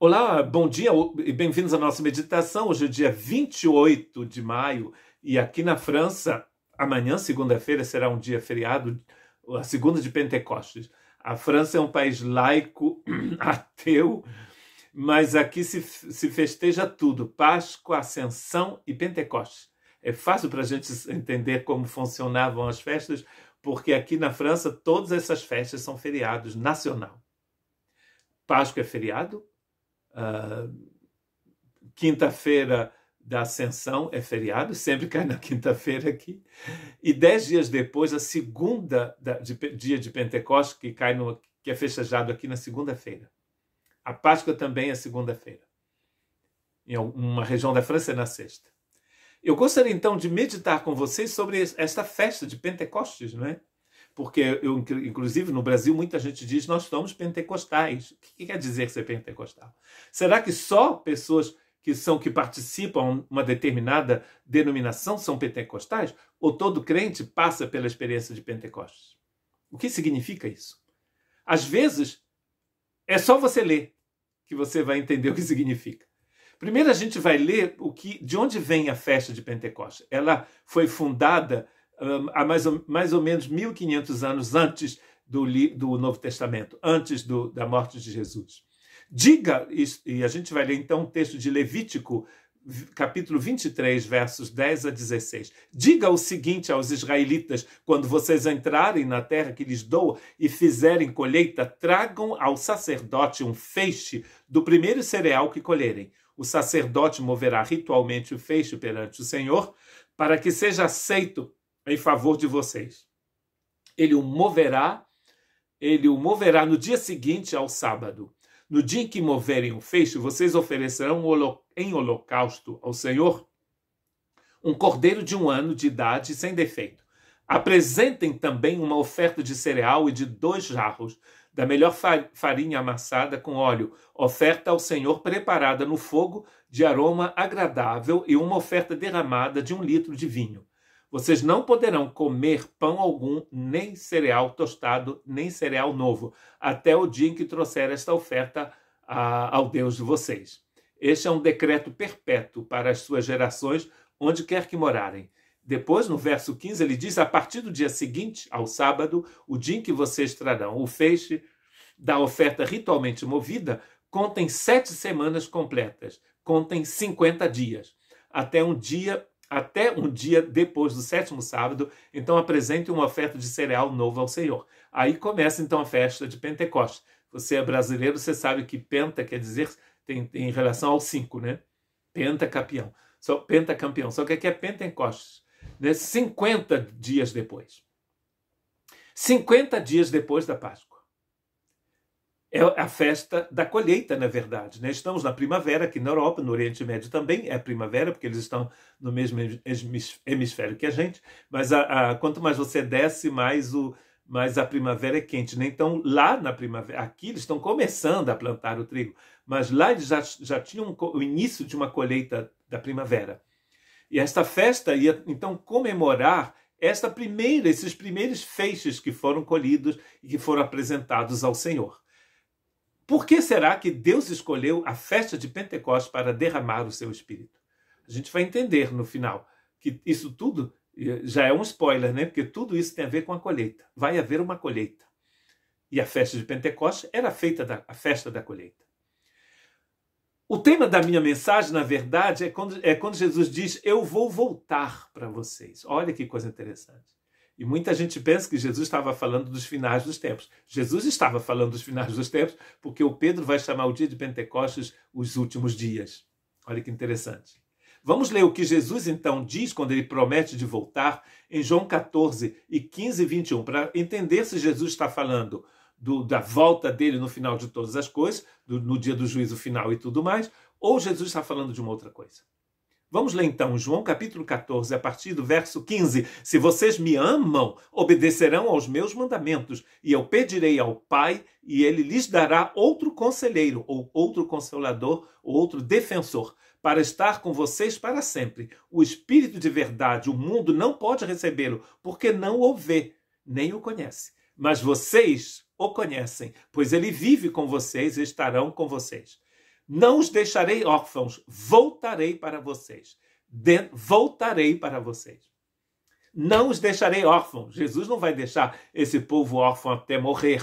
Olá, bom dia e bem-vindos à nossa meditação. Hoje é dia 28 de maio e aqui na França, amanhã, segunda-feira, será um dia feriado, a segunda de Pentecostes. A França é um país laico, ateu, mas aqui se festeja tudo: Páscoa, Ascensão e Pentecostes. É fácil para a gente entender como funcionavam as festas, porque aqui na França todas essas festas são feriados nacional. Páscoa é feriado. Quinta-feira da Ascensão é feriado, sempre cai na quinta-feira aqui. E 10 dias depois, a segunda dia de Pentecostes, que é festejado aqui na segunda-feira. A Páscoa também é segunda-feira. Em uma região da França é na sexta. Eu gostaria então de meditar com vocês sobre esta festa de Pentecostes, não é? Porque, inclusive, no Brasil, muita gente diz: nós somos pentecostais. O que quer dizer ser pentecostal? Será que só pessoas que participam de uma determinada denominação são pentecostais? Ou todo crente passa pela experiência de Pentecostes? O que significa isso? Às vezes, é só você ler que você vai entender o que significa. Primeiro a gente vai ler de onde vem a festa de Pentecostes. Ela foi fundada há mais ou menos 1500 anos antes do Novo Testamento, antes da morte de Jesus. E a gente vai ler então um texto de Levítico, capítulo 23, versos 10 a 16. Diga o seguinte aos israelitas: quando vocês entrarem na terra que lhes dou e fizerem colheita, tragam ao sacerdote um feixe do primeiro cereal que colherem. O sacerdote moverá ritualmente o feixe perante o Senhor, para que seja aceito em favor de vocês. Ele o moverá no dia seguinte ao sábado. No dia em que moverem o feixe, vocês oferecerão em holocausto ao Senhor um cordeiro de 1 ano de idade sem defeito. Apresentem também uma oferta de cereal e de 2 jarros da melhor farinha amassada com óleo, oferta ao Senhor preparada no fogo de aroma agradável, e uma oferta derramada de 1 litro de vinho. Vocês não poderão comer pão algum, nem cereal tostado, nem cereal novo, até o dia em que trouxer esta oferta ao Deus de vocês. Este é um decreto perpétuo para as suas gerações, onde quer que morarem. Depois, no verso 15, ele diz: a partir do dia seguinte, ao sábado, o dia em que vocês trarão o feixe da oferta ritualmente movida, contem 7 semanas completas, contem 50 dias, até um dia depois do 7º sábado. Então apresente uma oferta de cereal novo ao Senhor. Aí começa então a festa de Pentecostes. Você é brasileiro, você sabe que penta quer dizer, tem em relação ao 5, né? Pentacampeão. Só que aqui é Pentecostes, né? 50 dias depois. 50 dias depois da Páscoa. É a festa da colheita, na verdade, né? Estamos na primavera, aqui na Europa, no Oriente Médio também é primavera, porque eles estão no mesmo hemisfério que a gente, mas quanto mais você desce, mais a primavera é quente, né? Então, lá na primavera, aqui eles estão começando a plantar o trigo, mas lá eles já tinham o início de uma colheita da primavera. E esta festa ia, então, comemorar esses primeiros feixes que foram colhidos e que foram apresentados ao Senhor. Por que será que Deus escolheu a festa de Pentecostes para derramar o seu Espírito? A gente vai entender no final que isso tudo já é um spoiler, né? Porque tudo isso tem a ver com a colheita. Vai haver uma colheita. E a festa de Pentecostes era a festa da colheita. O tema da minha mensagem, na verdade, é quando Jesus diz: eu vou voltar para vocês. Olha que coisa interessante. E muita gente pensa que Jesus estava falando dos finais dos tempos. Jesus estava falando dos finais dos tempos, porque o Pedro vai chamar o dia de Pentecostes os últimos dias. Olha que interessante. Vamos ler o que Jesus então diz quando ele promete de voltar em João 14 e 15 e 21, para entender se Jesus está falando da volta dele no final de todas as coisas, no dia do juízo final e tudo mais, ou Jesus está falando de uma outra coisa. Vamos ler então João capítulo 14, a partir do verso 15. Se vocês me amam, obedecerão aos meus mandamentos, e eu pedirei ao Pai, e ele lhes dará outro conselheiro, ou outro consolador, ou outro defensor, para estar com vocês para sempre. O Espírito de verdade, o mundo não pode recebê-lo, porque não o vê, nem o conhece. Mas vocês o conhecem, pois ele vive com vocês e estarão com vocês. Não os deixarei órfãos, voltarei para vocês. Voltarei para vocês. Não os deixarei órfãos. Jesus não vai deixar esse povo órfão até morrer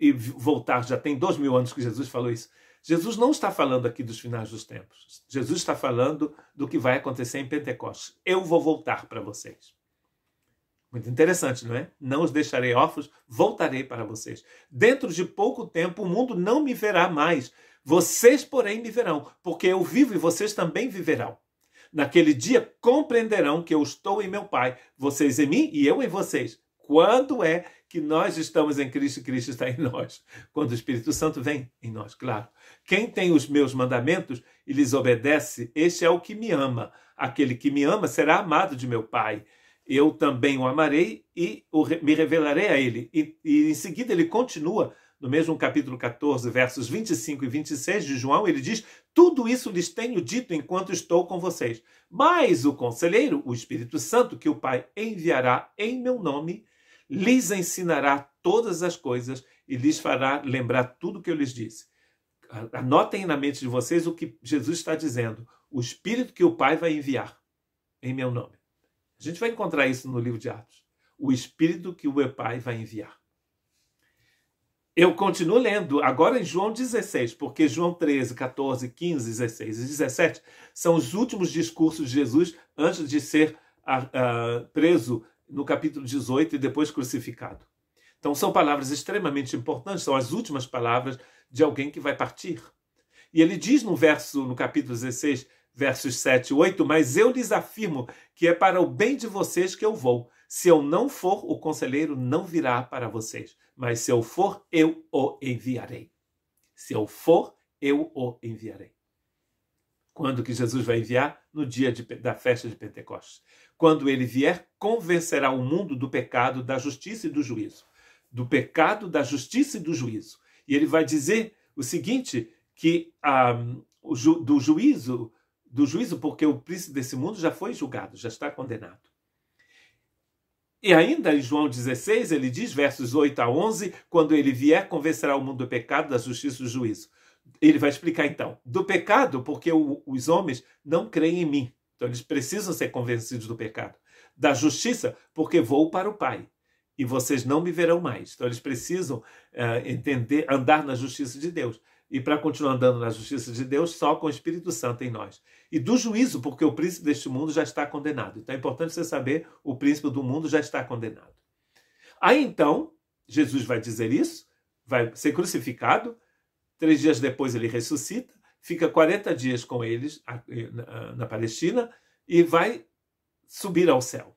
e voltar. Já tem 2000 anos que Jesus falou isso. Jesus não está falando aqui dos finais dos tempos. Jesus está falando do que vai acontecer em Pentecostes. Eu vou voltar para vocês. Muito interessante, não é? Não os deixarei órfãos, voltarei para vocês. Dentro de pouco tempo, o mundo não me verá mais. Vocês, porém, me verão, porque eu vivo e vocês também viverão. Naquele dia compreenderão que eu estou em meu Pai, vocês em mim e eu em vocês. Quando é que nós estamos em Cristo e Cristo está em nós? Quando o Espírito Santo vem em nós, claro. Quem tem os meus mandamentos e lhes obedece, este é o que me ama. Aquele que me ama será amado de meu Pai. Eu também o amarei e me revelarei a ele. E em seguida ele continua, no mesmo capítulo 14, versos 25 e 26 de João, ele diz: tudo isso lhes tenho dito enquanto estou com vocês. Mas o Conselheiro, o Espírito Santo, que o Pai enviará em meu nome, lhes ensinará todas as coisas e lhes fará lembrar tudo o que eu lhes disse. Anotem na mente de vocês o que Jesus está dizendo. O Espírito que o Pai vai enviar em meu nome. A gente vai encontrar isso no livro de Atos. O Espírito que o meu Pai vai enviar. Eu continuo lendo agora em João 16, porque João 13, 14, 15, 16 e 17 são os últimos discursos de Jesus antes de ser preso no capítulo 18 e depois crucificado. Então são palavras extremamente importantes, são as últimas palavras de alguém que vai partir. E ele diz no capítulo 16, versos 7 e 8, mas eu lhes afirmo que é para o bem de vocês que eu vou. Se eu não for, o conselheiro não virá para vocês. Mas se eu for, eu o enviarei. Se eu for, eu o enviarei. Quando que Jesus vai enviar? No dia da festa de Pentecostes. Quando ele vier, convencerá o mundo do pecado, da justiça e do juízo. Do pecado, da justiça e do juízo. E ele vai dizer o seguinte, que do juízo, porque o príncipe desse mundo já foi julgado, já está condenado. E ainda em João 16, ele diz, versos 8 a 11, quando ele vier, convencerá o mundo do pecado, da justiça e do juízo. Ele vai explicar então, do pecado, porque os homens não creem em mim. Então eles precisam ser convencidos do pecado. Da justiça, porque vou para o Pai. E vocês não me verão mais. Então eles precisam andar na justiça de Deus. E para continuar andando na justiça de Deus, só com o Espírito Santo em nós. E do juízo, porque o príncipe deste mundo já está condenado. Então é importante você saber, o príncipe do mundo já está condenado. Aí então, Jesus vai dizer isso, vai ser crucificado, 3 dias depois ele ressuscita, fica 40 dias com eles na Palestina e vai subir ao céu.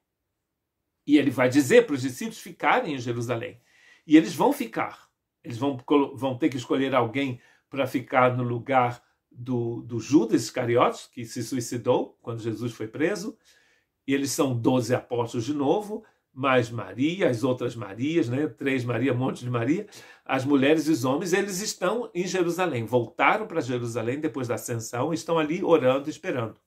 E ele vai dizer para os discípulos ficarem em Jerusalém. E eles vão ficar. Eles vão ter que escolher alguém para ficar no lugar do Judas Iscariotes, que se suicidou quando Jesus foi preso. E eles são 12 apóstolos de novo, mais Maria, as outras Marias, né? 3 Maria, um monte de Maria. As mulheres e os homens, eles estão em Jerusalém. Voltaram para Jerusalém depois da ascensão e estão ali orando e esperando.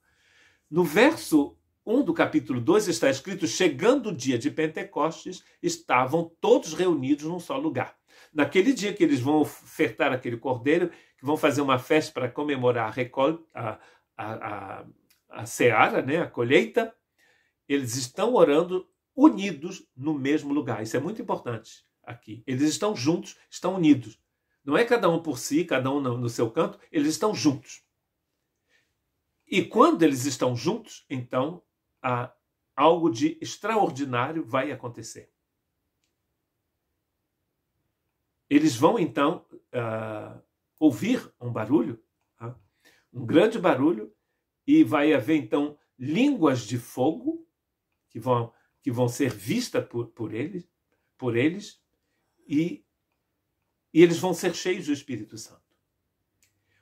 No verso 1 do capítulo 2 está escrito, chegando o dia de Pentecostes, estavam todos reunidos num só lugar. Naquele dia que eles vão ofertar aquele cordeiro, que vão fazer uma festa para comemorar a recolta, a seara, né, a colheita, eles estão orando unidos no mesmo lugar. Isso é muito importante aqui. Eles estão juntos, estão unidos. Não é cada um por si, cada um no seu canto, eles estão juntos. E quando eles estão juntos, então algo de extraordinário vai acontecer. Eles vão, então, ouvir um barulho, um grande barulho, e vai haver, então, línguas de fogo que vão ser vistas por eles e eles vão ser cheios do Espírito Santo.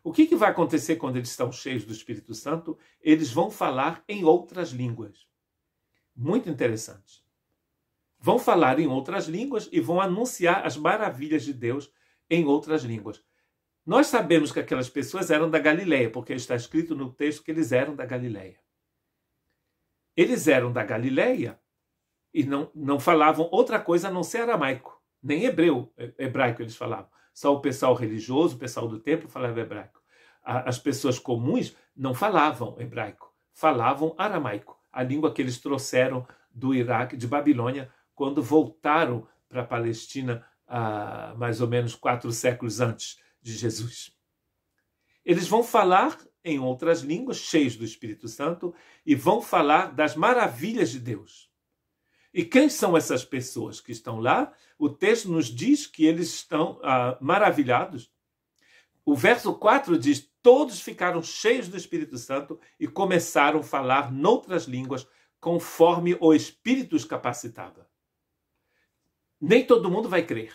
O que vai acontecer quando eles estão cheios do Espírito Santo? Eles vão falar em outras línguas. Muito interessante. Vão falar em outras línguas e vão anunciar as maravilhas de Deus em outras línguas. Nós sabemos que aquelas pessoas eram da Galileia, porque está escrito no texto que eles eram da Galileia. Eles eram da Galileia e não falavam outra coisa a não ser aramaico. Nem hebraico eles falavam. Só o pessoal religioso, o pessoal do templo falava hebraico. As pessoas comuns não falavam hebraico, falavam aramaico, a língua que eles trouxeram do Iraque, de Babilônia, quando voltaram para a Palestina, mais ou menos 4 séculos antes de Jesus. Eles vão falar em outras línguas, cheios do Espírito Santo, e vão falar das maravilhas de Deus. E quem são essas pessoas que estão lá? O texto nos diz que eles estão maravilhados. O verso 4 diz: todos ficaram cheios do Espírito Santo e começaram a falar noutras línguas, conforme o Espírito os capacitava. Nem todo mundo vai crer.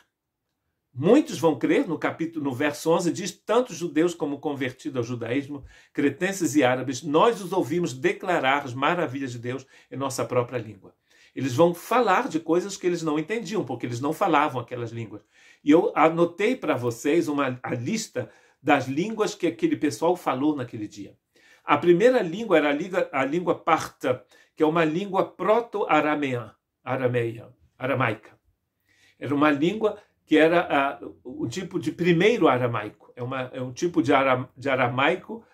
Muitos vão crer, no verso 11 diz: tanto judeus como convertidos ao judaísmo, cretenses e árabes, nós os ouvimos declarar as maravilhas de Deus em nossa própria língua. Eles vão falar de coisas que eles não entendiam, porque eles não falavam aquelas línguas. E eu anotei para vocês a lista das línguas que aquele pessoal falou naquele dia. A primeira língua era a língua parta, que é uma língua proto-aramaica. Era uma língua que era o tipo de primeiro aramaico. É um tipo de aramaico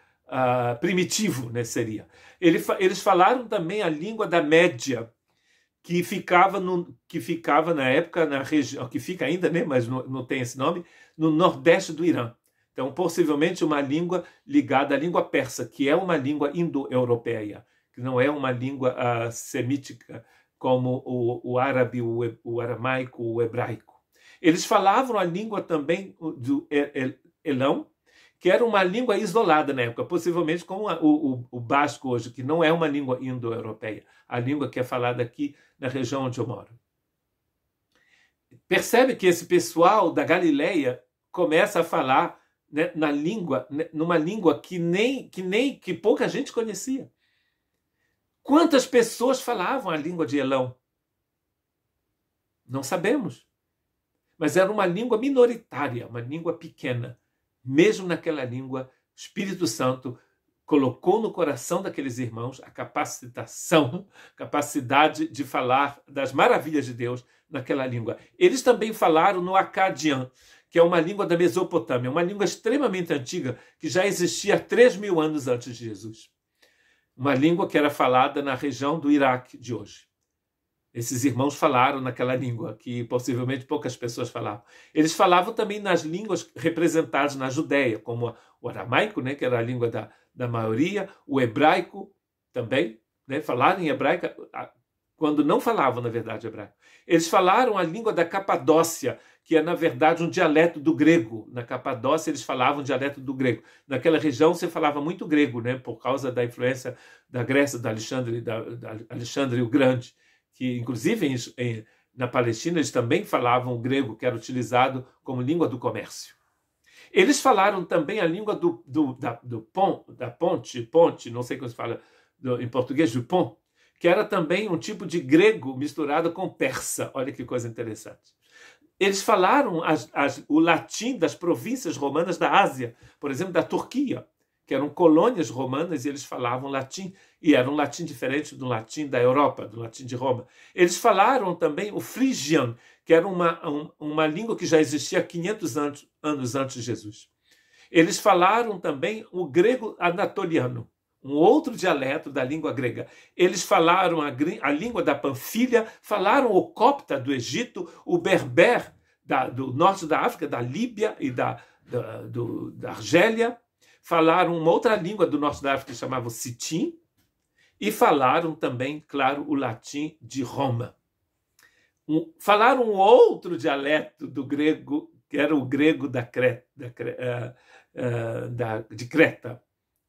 primitivo, né, seria. Eles falaram também a língua da Média, que ficava na época na região, que fica ainda, né, mas não tem esse nome, no nordeste do Irã. Então, possivelmente uma língua ligada à língua persa, que é uma língua indo-europeia, que não é uma língua semítica como o árabe, o aramaico, o hebraico. Eles falavam a língua também do Elão, que era uma língua isolada na época, possivelmente como o basco hoje, que não é uma língua indo-europeia, a língua que é falada aqui na região onde eu moro. Percebe que esse pessoal da Galileia começa a falar, né, numa língua que pouca gente conhecia. Quantas pessoas falavam a língua de Elão? Não sabemos. Mas era uma língua minoritária, uma língua pequena. Mesmo naquela língua, o Espírito Santo colocou no coração daqueles irmãos a capacidade de falar das maravilhas de Deus naquela língua. Eles também falaram no acadian, que é uma língua da Mesopotâmia, uma língua extremamente antiga, que já existia há 3.000 anos antes de Jesus. Uma língua que era falada na região do Iraque de hoje. Esses irmãos falaram naquela língua, que possivelmente poucas pessoas falavam. Eles falavam também nas línguas representadas na Judéia, como o aramaico, né, que era a língua da maioria, o hebraico também, né, falaram em hebraico, quando não falavam, na verdade, hebraico. Eles falaram a língua da Capadócia, que é, na verdade, um dialeto do grego. Na Capadócia, eles falavam o dialeto do grego. Naquela região, se falava muito grego, né, por causa da influência da Grécia, da Alexandre o Grande, que, inclusive, na Palestina, eles também falavam o grego, que era utilizado como língua do comércio. Eles falaram também a língua da ponte, não sei como se fala em português, do pont, que era também um tipo de grego misturado com persa. Olha que coisa interessante. Eles falaram o latim das províncias romanas da Ásia, por exemplo, da Turquia, que eram colônias romanas, e eles falavam latim, e era um latim diferente do latim da Europa, do latim de Roma. Eles falaram também o frigian, que era uma língua que já existia há 500 anos antes de Jesus. Eles falaram também o grego anatoliano, um outro dialeto da língua grega. Eles falaram a língua da Panfilha, falaram o copta do Egito, o berber do norte da África, da Líbia e da Argélia. Falaram uma outra língua do norte da África que chamava Sitim, e falaram também, claro, o latim de Roma. Falaram um outro dialeto do grego, que era o grego de Creta.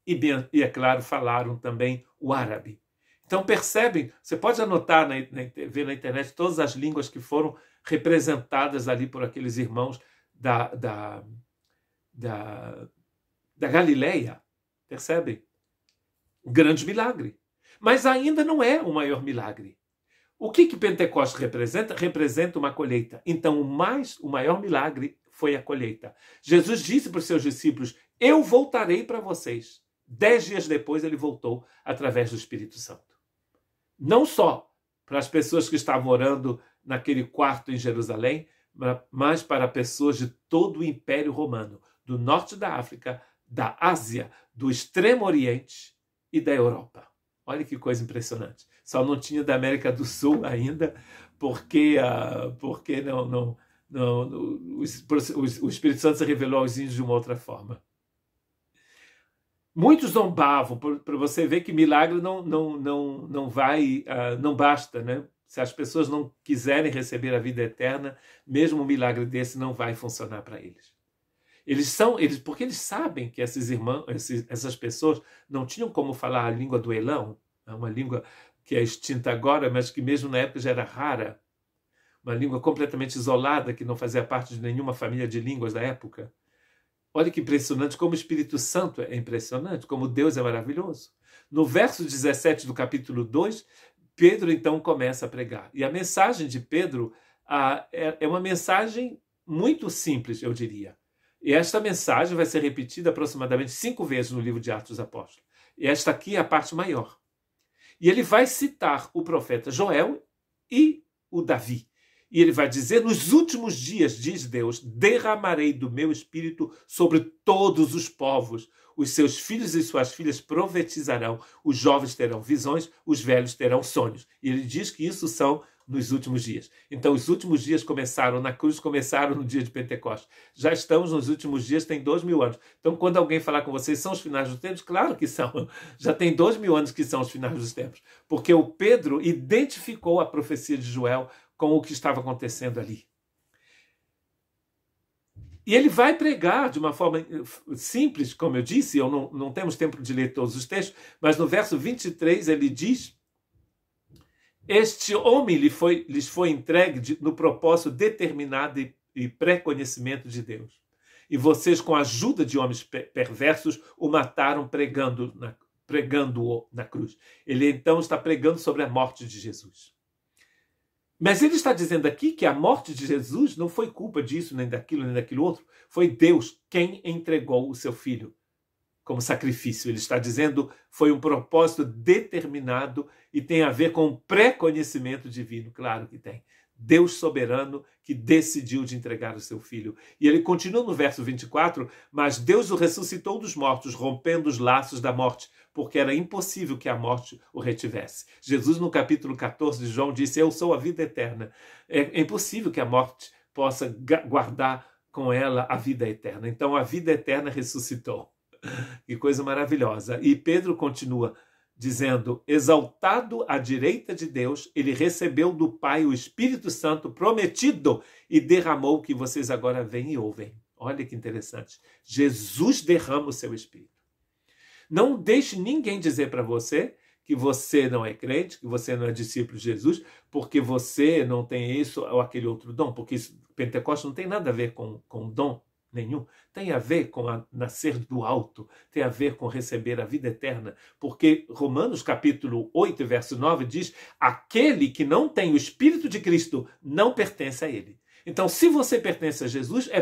E, é claro, falaram também o árabe. Então, percebem, você pode anotar, ver na internet todas as línguas que foram representadas ali por aqueles irmãos da Galileia. Percebem? Um grande milagre. Mas ainda não é o maior milagre. O que Pentecostes representa? Representa uma colheita. Então, o maior milagre foi a colheita. Jesus disse para os seus discípulos: eu voltarei para vocês. 10 dias depois, ele voltou através do Espírito Santo. Não só para as pessoas que estavam orando naquele quarto em Jerusalém, mas para pessoas de todo o Império Romano, do norte da África da Ásia, do Extremo Oriente e da Europa. Olha que coisa impressionante. Só não tinha da América do Sul ainda, porque o Espírito Santo se revelou aos índios de uma outra forma. Muitos zombavam, para você ver que milagre não basta, né? Se as pessoas não quiserem receber a vida eterna, mesmo um milagre desse não vai funcionar para eles. Porque eles sabem que essas pessoas não tinham como falar a língua do Elão, uma língua que é extinta agora, mas que mesmo na época já era rara, uma língua completamente isolada, que não fazia parte de nenhuma família de línguas da época. Olha que impressionante, como o Espírito Santo é impressionante, como Deus é maravilhoso. No verso 17 do capítulo 2, Pedro então começa a pregar. E a mensagem de Pedro é uma mensagem muito simples, eu diria. E esta mensagem vai ser repetida aproximadamente 5 vezes no livro de Atos dos Apóstolos. E esta aqui é a parte maior. E ele vai citar o profeta Joel e o Davi. E ele vai dizer, nos últimos dias, diz Deus, derramarei do meu espírito sobre todos os povos. Os seus filhos e suas filhas profetizarão, os jovens terão visões, os velhos terão sonhos. E ele diz que isso são nos últimos dias. Então, os últimos dias começaram na cruz, começaram no dia de Pentecostes. Já estamos nos últimos dias, tem 2000 anos. Então, quando alguém falar com vocês, são os finais dos tempos? Claro que são. Já tem 2000 anos que são os finais dos tempos. Porque o Pedro identificou a profecia de Joel com o que estava acontecendo ali. E ele vai pregar de uma forma simples, como eu disse, não temos tempo de ler todos os textos, mas no verso 23 ele diz: este homem lhes foi entregue no propósito determinado e pré-conhecimento de Deus. E vocês, com a ajuda de homens perversos, o mataram pregando-o na cruz. Ele então está pregando sobre a morte de Jesus. Mas ele está dizendo aqui que a morte de Jesus não foi culpa disso, nem daquilo outro. Foi Deus quem entregou o seu filho como sacrifício. Ele está dizendo foi um propósito determinado e tem a ver com o pré-conhecimento divino. Claro que tem. Deus soberano que decidiu de entregar o seu filho. E ele continua no verso 24, mas Deus o ressuscitou dos mortos, rompendo os laços da morte, porque era impossível que a morte o retivesse. Jesus, no capítulo 14 de João, disse, eu sou a vida eterna. É impossível que a morte possa guardar com ela a vida eterna. Então, a vida eterna ressuscitou. Que coisa maravilhosa. E Pedro continua dizendo, exaltado à direita de Deus, ele recebeu do Pai o Espírito Santo prometido e derramou o que vocês agora veem e ouvem. Olha que interessante. Jesus derrama o seu Espírito. Não deixe ninguém dizer para você que você não é crente, que você não é discípulo de Jesus, porque você não tem isso ou aquele outro dom, porque Pentecostes não tem nada a ver com dom nenhum. Tem a ver com nascer do alto, tem a ver com receber a vida eterna, porque Romanos capítulo 8, verso 9 diz, aquele que não tem o Espírito de Cristo não pertence a ele. Então, se você pertence a Jesus, é